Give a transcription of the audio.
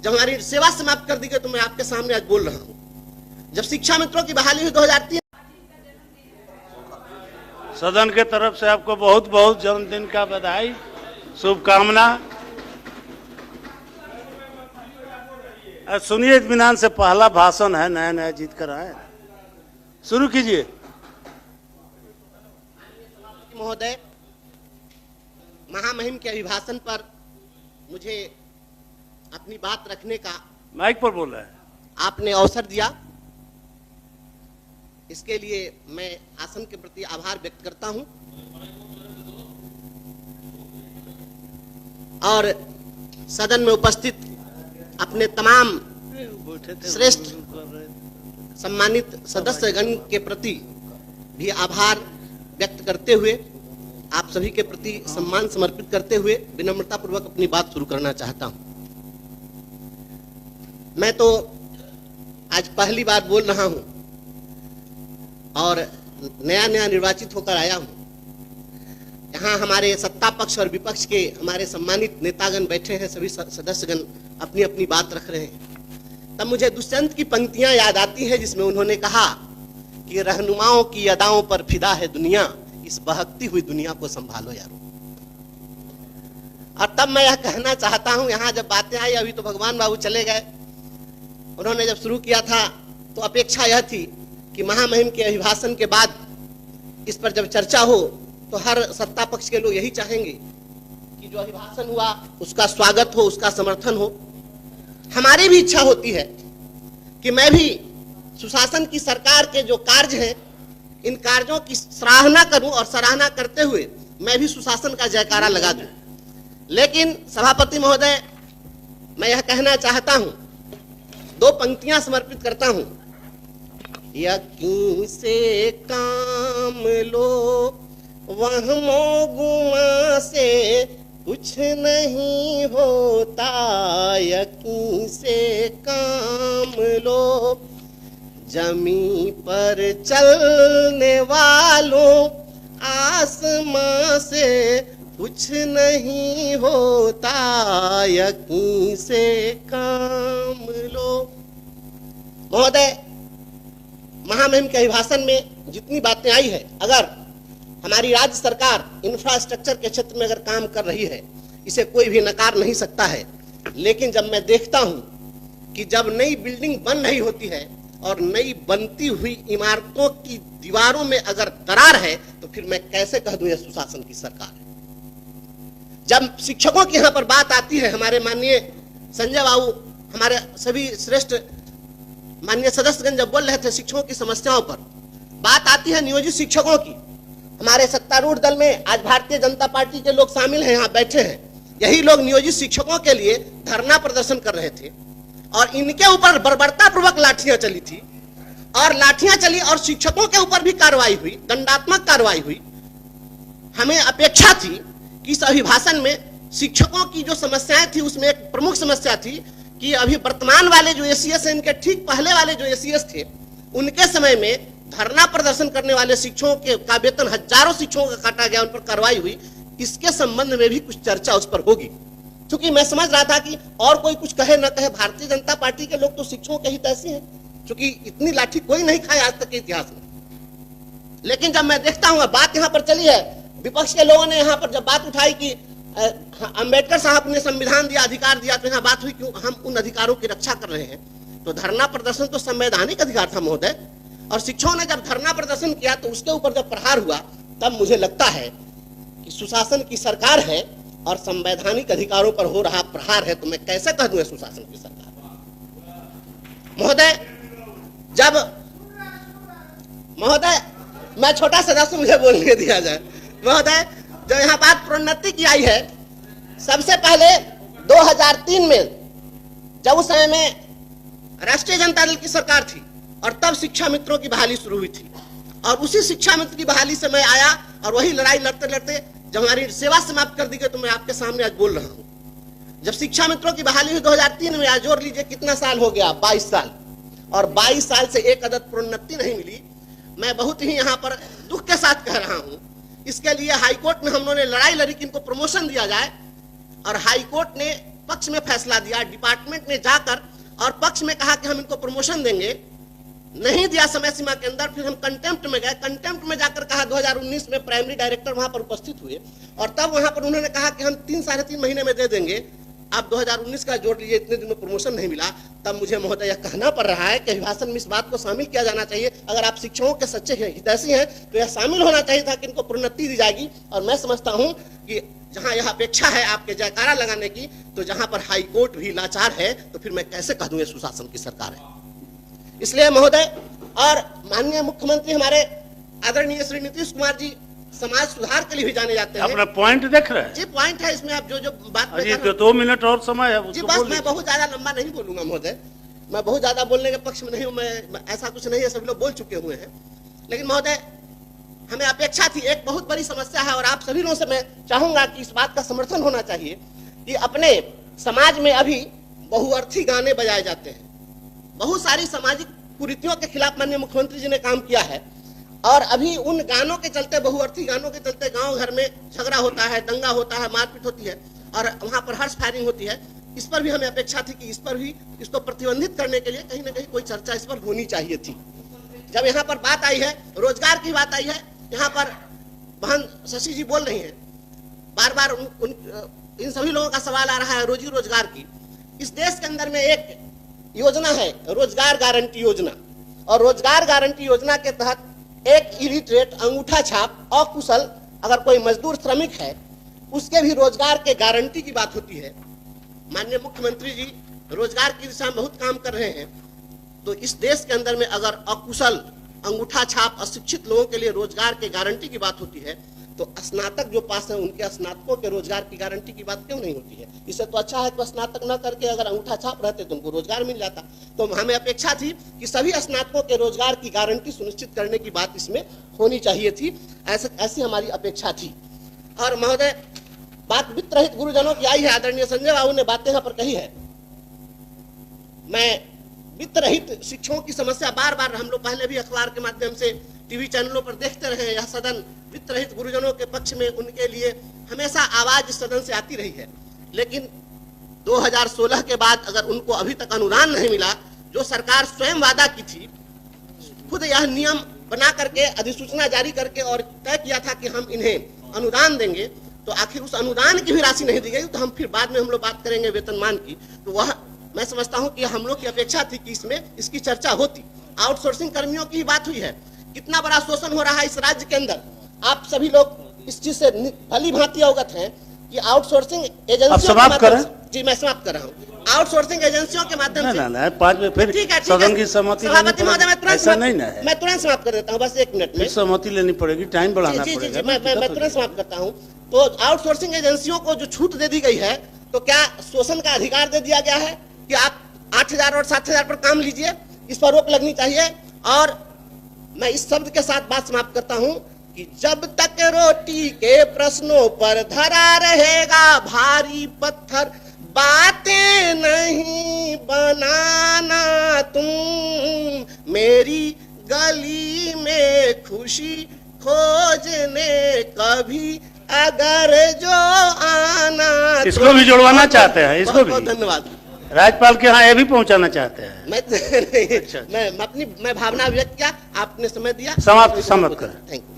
जब हमारी सेवा समाप्त कर दी गई तो मैं आपके सामने आज बोल रहा हूं। जब शिक्षा मित्रों की बहाली हुई 2003, सदन के तरफ से आपको बहुत बहुत जन्मदिन का बधाई, शुभकामना। सुनिए इत्मीनान से, पहला भाषण है, नया नया जीत कर आए। शुरू कीजिए। महोदय, महामहिम के अभिभाषण पर मुझे अपनी बात रखने का माइक पर बोल रहे हैं, आपने अवसर दिया, इसके लिए मैं आसन के प्रति आभार व्यक्त करता हूं। और सदन में उपस्थित अपने तमाम श्रेष्ठ सम्मानित सदस्यगण के प्रति भी आभार व्यक्त करते हुए, आप सभी के प्रति सम्मान समर्पित करते हुए विनम्रता पूर्वक अपनी बात शुरू करना चाहता हूं। मैं तो आज पहली बार बोल रहा हूं और नया नया निर्वाचित होकर आया हूं। यहाँ हमारे सत्ता पक्ष और विपक्ष के हमारे सम्मानित नेतागण बैठे हैं, सभी सदस्यगण अपनी अपनी बात रख रहे हैं। तब मुझे दुष्यंत की पंक्तियां याद आती हैं जिसमें उन्होंने कहा कि रहनुमाओं की अदाओं पर फिदा है दुनिया, इस बहकती हुई दुनिया को संभालो यारो। और तब मैं यह कहना चाहता हूं, यहाँ जब बातें आई, अभी तो भगवान बाबू चले गए, उन्होंने जब शुरू किया था तो अपेक्षा यह थी कि महामहिम के अभिभाषण के बाद इस पर जब चर्चा हो तो हर सत्ता पक्ष के लोग यही चाहेंगे कि जो अभिभाषण हुआ उसका स्वागत हो, उसका समर्थन हो। हमारी भी इच्छा होती है कि मैं भी सुशासन की सरकार के जो कार्य हैं, इन कार्यों की सराहना करूं और सराहना करते हुए मैं भी सुशासन का जयकारा लगा दूं। लेकिन सभापति महोदय, मैं यह कहना चाहता हूं, दो पंक्तियां समर्पित करता हूं। यकीन से काम लो, वहमो गुमा से कुछ नहीं होता, यकीन से काम लो, जमी पर चलने वालों आसमां से कुछ नहीं होता, यकीन से काम लो। महोदय, महामहिम के अभिभाषण में जितनी बातें आई है, अगर हमारी राज्य सरकार इंफ्रास्ट्रक्चर के क्षेत्र में अगर काम कर रही है, इसे कोई भी नकार नहीं सकता है। लेकिन जब मैं देखता हूं कि जब नई बिल्डिंग बन रही होती है और नई बनती हुई इमारतों की दीवारों में अगर दरार है, तो फिर मैं कैसे कह दूं यह सुशासन की सरकार है। जब शिक्षकों की यहां पर बात आती है, हमारे माननीय संजय बाबू, हमारे सभी श्रेष्ठ माननीय सदस्यगण जब बोल रहे थे शिक्षकों की समस्याओं पर, बात आती है नियोजित शिक्षकों की। हमारे सत्तारूढ़ दल में आज भारतीय जनता पार्टी के लोग शामिल हैं, यहाँ बैठे हैं। यही लोग नियोजित शिक्षकों के लिए धरना प्रदर्शन कर रहे थे और इनके ऊपर बर्बरता पूर्वक लाठियां चली थी, और लाठियां चली और शिक्षकों के ऊपर भी कार्रवाई हुई, दंडात्मक कार्रवाई हुई। हमें अपेक्षा थी कि इस अभिभाषण में शिक्षकों की जो समस्याएं थी उसमें एक प्रमुख समस्या थी कि अभी वर्तमान वाले जो एसीएस हैं, इनके ठीक पहले वाले जो एसीएस थे, उनके समय में धरना प्रदर्शन करने वाले शिक्षकों के का वेतन हजारों शिक्षकों का काटा गया, उन पर कार्रवाई हुई। इसके संबंध में भी कुछ चर्चा उस पर होगी, क्योंकि मैं समझ रहा था कि और कोई कुछ कहे न कहे, भारतीय जनता पार्टी के लोग तो शिक्षकों के हित ऐसे हैं, क्योंकि इतनी लाठी कोई नहीं खाए आज तक के इतिहास में। लेकिन जब मैं देखता हूँ बात यहाँ पर चली है, विपक्ष के लोगों ने यहाँ पर जब बात उठाई कि अंबेडकर साहब ने संविधान दिया, अधिकार दिया, तो यहाँ बात हुई क्यों हम उन अधिकारों की रक्षा कर रहे हैं। तो धरना प्रदर्शन तो संवैधानिक अधिकार था महोदय, और शिक्षकों ने जब धरना प्रदर्शन किया तो उसके ऊपर जब प्रहार हुआ, तब मुझे लगता है कि सुशासन की सरकार है और संवैधानिक अधिकारों पर हो रहा प्रहार है, तो मैं कैसे कह दूं सुशासन की सरकार। महोदय मैं छोटा सदस्य, मुझे बोलने दिया जाए। महोदय, जब यहाँ बात प्रोन्नति की आई है, सबसे पहले 2003 में जब उस समय में राष्ट्रीय जनता दल की सरकार थी और तब शिक्षा मित्रों की बहाली शुरू हुई थी, और उसी शिक्षा मित्र की बहाली से मैं आया और वही लड़ाई लड़ते लड़ते जब हमारी सेवा समाप्त कर दी गई तो मैं आपके सामने आज बोल रहा हूं। जब शिक्षा मित्रों की बहाली हुई 2003 में, आज जोड़ लीजिए कितना साल हो गया, 22 साल, और 22 साल से एक अदद प्रोन्नति नहीं मिली। मैं बहुत ही यहाँ पर दुख के साथ कह रहा हूं। इसके लिए हाईकोर्ट में हम लोगों ने लड़ाई लड़ी कि इनको प्रमोशन दिया जाए, और हाईकोर्ट ने पक्ष में फैसला दिया, डिपार्टमेंट में जाकर और पक्ष में कहा कि हम इनको प्रमोशन देंगे, नहीं दिया समय सीमा के अंदर। फिर हम कंटेम्प्ट में गए, कंटेम्प्ट में जाकर कहा 2019 में प्राइमरी डायरेक्टर वहां पर उपस्थित हुए और तब वहां पर उन्होंने कहा कि हम 3-3.5 महीने में दे देंगे। आप 2019 का जोड़ लीजिए, इतने दिन में प्रमोशन नहीं मिला। तब मुझे महोदय यह कहना पड़ रहा है कि अभिभाषण में इस बात को शामिल किया जाना चाहिए। अगर आप शिक्षकों के सच्चे हितैषी हैं तो यह शामिल होना चाहिए था कि इनको प्रोन्नति दी जाएगी। और मैं समझता हूं कि जहां यह अपेक्षा है आपके जयकारा लगाने की, तो जहां पर हाई कोर्ट भी लाचार है, तो फिर मैं कैसे कह दूं ये सुशासन की सरकार है। इसलिए महोदय और माननीय मुख्यमंत्री हमारे आदरणीय श्री नीतीश कुमार जी समाज सुधार के लिए भी जाने जाते हैं। अपना पॉइंट देख रहे हैं जी, पॉइंट है इसमें। आप जो बात अजी, तो 2 मिनट और समय है, जी बस मैं बहुत ज्यादा लंबा नहीं बोलूंगा महोदय, मैं बहुत ज्यादा बोलने के पक्ष में नहीं हूं। मैं ऐसा कुछ नहीं है, सभी लोग बोल चुके हुए हैं। लेकिन महोदय हमें अपेक्षा थी, एक बहुत बड़ी समस्या है और आप सभी लोगों से मैं चाहूंगा कि इस बात का समर्थन होना चाहिए कि अपने समाज में अभी बहुअर्थी गाने बजाए जाते हैं। बहुत सारी सामाजिक कुरीतियों के खिलाफ माननीय मुख्यमंत्री जी ने काम किया है और अभी उन गानों के चलते, बहुअर्थी गानों के चलते गांव घर में झगड़ा होता है, दंगा होता है, मारपीट होती है और वहां पर हर्ष फायरिंग होती है। इस पर भी हमें अपेक्षा थी कि इस पर भी, इसको प्रतिबंधित करने के लिए कहीं ना कहीं कोई चर्चा इस पर होनी चाहिए थी। जब यहाँ पर बात आई है, रोजगार की बात आई है, यहाँ पर बहन शशि जी बोल रही है, बार बार इन सभी लोगों का सवाल आ रहा है रोजी रोजगार की। इस देश के अंदर में एक योजना है रोजगार गारंटी योजना, और रोजगार गारंटी योजना के तहत एक इलिटरेट, अंगूठा छाप, अकुशल अगर कोई मजदूर श्रमिक है उसके भी रोजगार के गारंटी की बात होती है। माननीय मुख्यमंत्री जी रोजगार की दिशा में बहुत काम कर रहे हैं, तो इस देश के अंदर में अगर अकुशल, अंगूठा छाप, अशिक्षित लोगों के लिए रोजगार के गारंटी की बात होती है, तो स्नातक जो पास है उनके स्नातकों के रोजगार की गारंटी की बात क्यों नहीं होती है? इससे तो अच्छा है कि स्नातक न करके अगर अंगूठा छाप रहते तो उनको रोजगार मिल जाता। तो हमें अपेक्षा थी कि सभी स्नातकों के रोजगार की गारंटी सुनिश्चित करने की बात इसमें होनी चाहिए थी, ऐसी हमारी अपेक्षा थी। और महोदय बात वित्त रहित गुरुजनों की आई है, आदरणीय संजय बाबू ने बातें यहाँ पर कही है। मैं वित्त रहित शिक्षकों की समस्या बार बार हम लोग पहले भी अखबार के माध्यम से, टीवी चैनलों पर देखते रहे। यह सदन वित्त रहित गुरुजनों के पक्ष में, उनके लिए हमेशा आवाज इस सदन से आती रही है। लेकिन 2016 के बाद अगर उनको अभी तक अनुदान नहीं मिला, जो सरकार स्वयं वादा की थी, खुद यह नियम बना करके, अधिसूचना जारी करके और तय किया था कि हम इन्हें अनुदान देंगे, तो आखिर उस अनुदान की भी राशि नहीं दी गई। तो हम फिर बाद में हम लोग बात करेंगे वेतनमान की, तो वह मैं समझता हूं कि हम लोग की अपेक्षा थी कि इसमें इसकी चर्चा होती। आउटसोर्सिंग कर्मियों की बात हुई है, कितना बड़ा शोषण हो रहा है इस राज्य के अंदर। आप सभी लोग इस चीज से भली भांति अवगत हैं कि आउटसोर्सिंग एजेंसियों के माध्यम से, जी मैं समाप्त कर रहा हूँ, आउटसोर्सिंग एजेंसियों के माध्यम से, ना 5 में फिर सदन की सहमति सभापति महोदय मैं तुरंत समाप्त कर देता हूँ, बस 1 मिनट में सहमति लेनी पड़ेगी, टाइम बढ़ाना पड़ेगा। मैं तुरंत समाप्त करता हूँ। तो आउटसोर्सिंग एजेंसियों को जो छूट दे दी गई है, तो क्या शोषण का अधिकार दे दिया गया है कि आप 8,000 और 7,000 पर काम लीजिए? इस पर रोक लगनी चाहिए। और मैं इस शब्द के साथ बात समाप्त करता हूं कि जब तक रोटी के प्रश्नों पर धरा रहेगा भारी पत्थर, बातें नहीं बनाना तुम मेरी गली में खुशी खोजने कभी अगर जो आना। इसको भी जुड़वाना चाहते हैं, इसको भी धन्यवाद। राज्यपाल के यहाँ ये भी पहुंचाना चाहते हैं। मैं भावना व्यक्त किया, आपने समय दिया, समाप्त करें। Thank you.